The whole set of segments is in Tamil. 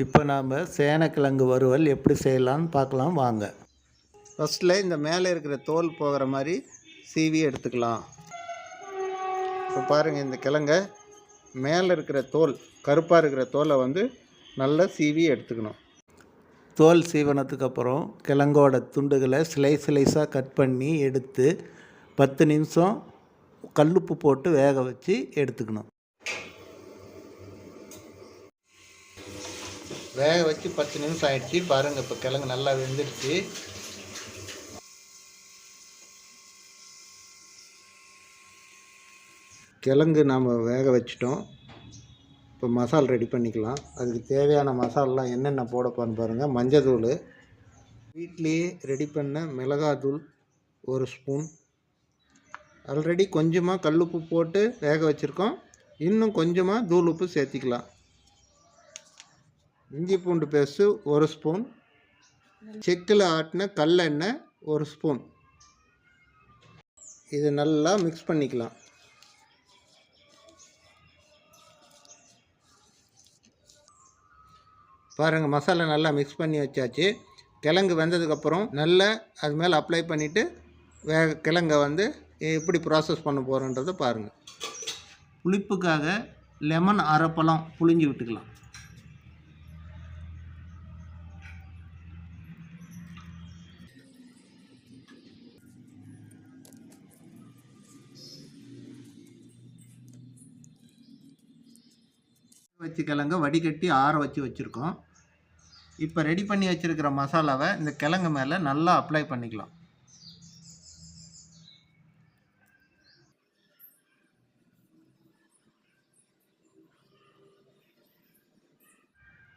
இப்போ நாம் சேனக்கிழங்கு வறுவல் எப்படி செய்யலான்னு பார்க்கலாம் வாங்க. ஃபஸ்ட்டில் இந்த மேலே இருக்கிற தோல் போகிற மாதிரி சீவி எடுத்துக்கலாம். இப்போ பாருங்கள், இந்த கிழங்க மேலே இருக்கிற தோல், கருப்பாக இருக்கிற தோலை நல்லா சீவி எடுத்துக்கணும். தோல் சீவனத்துக்கப்புறம் கிழங்கோட துண்டுகளை ஸ்லைஸாக கட் பண்ணி எடுத்து 10 நிமிஷம் கல்லுப்பு போட்டு வேக வச்சு எடுத்துக்கணும். வேக வச்சு 10 நிமிஷம் ஆயிடுச்சு. பாருங்கள், இப்போ கிழங்கு நல்லா வெந்துடுச்சு. கிழங்கு நாம் வேக வச்சிட்டோம். இப்போ மசாலா ரெடி பண்ணிக்கலாம். அதுக்கு தேவையான மசாலாலாம் என்னென்ன போட போகிறேன்னு பாருங்கள். மஞ்சள், வீட்லேயே ரெடி பண்ண மிளகாத்தூள் 1 ஸ்பூன், ஆல்ரெடி கொஞ்சமாக கல்லுப்பு போட்டு வேக வச்சுருக்கோம், இன்னும் கொஞ்சமாக தூள் உப்பு சேர்த்திக்கலாம். இஞ்சி பூண்டு பேஸ்ட்டு 1 ஸ்பூன், செக்கில் ஆட்டின கல்லெண்ணெய் 1 ஸ்பூன். இது நல்லா மிக்ஸ் பண்ணிக்கலாம். பாருங்கள், மசாலா நல்லா மிக்ஸ் பண்ணி வச்சாச்சு. கிழங்கு வெந்ததுக்கப்புறம் நல்லா அது மேலே அப்ளை பண்ணிவிட்டு கிழங்கை எப்படி ப்ராசஸ் பண்ண போகிறோன்றதை பாருங்கள். புளிப்புக்காக லெமன் அரை பழம் புளிஞ்சு விட்டுக்கலாம். வச்சு கிழங்க வடிகட்டி ஆற வச்சு வச்சுருக்கோம். இப்போ ரெடி பண்ணி வச்சுருக்கிற மசாலாவை இந்த கிழங்கு மேலே நல்லா அப்ளை பண்ணிக்கலாம்.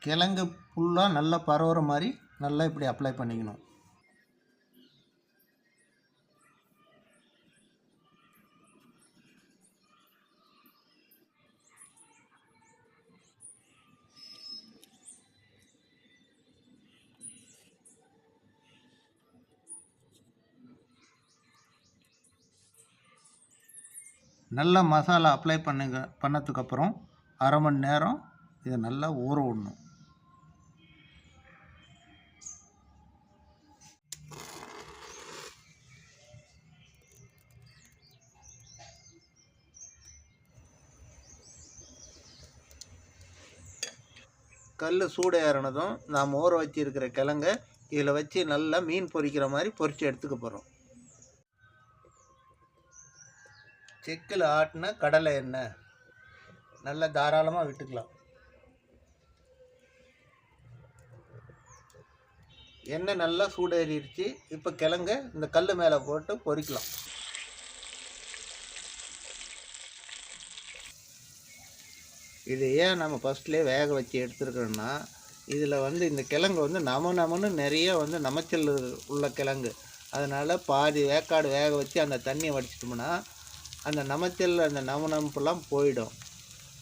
கிழங்கு ஃபுல்லாக நல்லா பரவுற மாதிரி நல்லா இப்படி அப்ளை பண்ணிக்கணும். நல்லா மசாலா அப்ளை பண்ணதுக்கப்புறம் அரை மணி நேரம் இதை நல்லா ஊற விடணும். கல் சூடு ஏறினதும் நாம் ஊற வச்சிருக்கிற கிழங்க இதில் வச்சு நல்லா மீன் பொரிக்கிற மாதிரி பொரித்து எடுத்துக்க போகிறோம். செக்கில் ஆட்டின கடலை எண்ணெய் நல்லா தாராளமாக விட்டுக்கலாம். எண்ணெய் நல்லா சூடேறிடுச்சு. இப்போ கிழங்க இந்த கல் மேலே போட்டு பொரிக்கலாம். இது ஏன் நம்ம ஃபஸ்ட்லேயே வேக வச்சு எடுத்துருக்கோன்னா, இதில் இந்த கிழங்கு நமன்னு நிறைய நமைச்சல் உள்ள கிழங்கு. அதனால் பாதி வேக்காடு வேக வச்சு அந்த தண்ணியை வடிச்சிட்டோம்னா அந்த நமைச்சல் அந்த நமுனம்பெல்லாம் போயிடும்.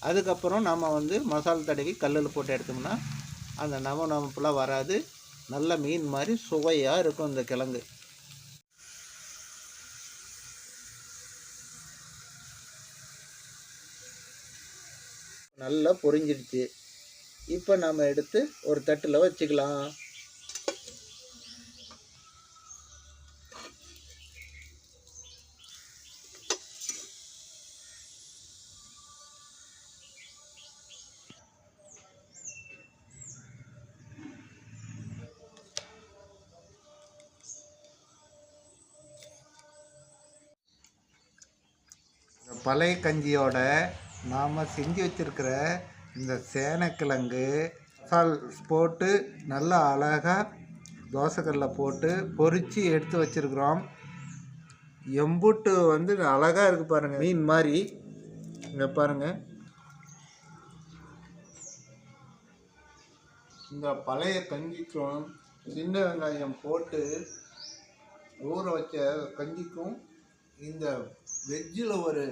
அதுக்கப்புறம் நம்ம மசாலா தடவி கல்லில் போட்டு எடுத்தோம்னா அந்த நமுனம்பெல்லாம் வராது. நல்ல மீன் மாதிரி சுவையாக இருக்கும் இந்த கிழங்கு. நல்லா பொரிஞ்சிடுச்சு. இப்போ நம்ம எடுத்து ஒரு தட்டில் வச்சுக்கலாம். பழைய கஞ்சியோட நாம் செஞ்சு வச்சுருக்கிற இந்த சேனக்கிழங்கு மசால் போட்டு நல்லா அழகாக தோசைக்கல்லில் போட்டு பொரித்து எடுத்து வச்சுருக்குறோம். எம்புட்டு அழகாக இருக்குது பாருங்கள், மீன் மாதிரி. இங்கே பாருங்கள், இந்த பழைய கஞ்சிக்கும் சின்ன வெங்காயம் போட்டு ஊற வச்ச கஞ்சிக்கும் இந்த வெஜ்ஜில் ஒரு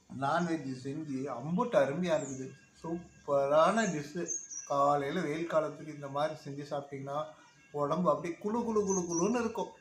நான்வெஜ்ஜு செஞ்சு அம்புட்டு அருமையாக இருக்குது. சூப்பரான டிஷ்ஷு. காலையில் வெயில் காலத்துக்கு இந்த மாதிரி செஞ்சு சாப்பிட்டிங்கன்னா உடம்பு அப்படியே குளு குளு குளு குளுன்னு இருக்கும்.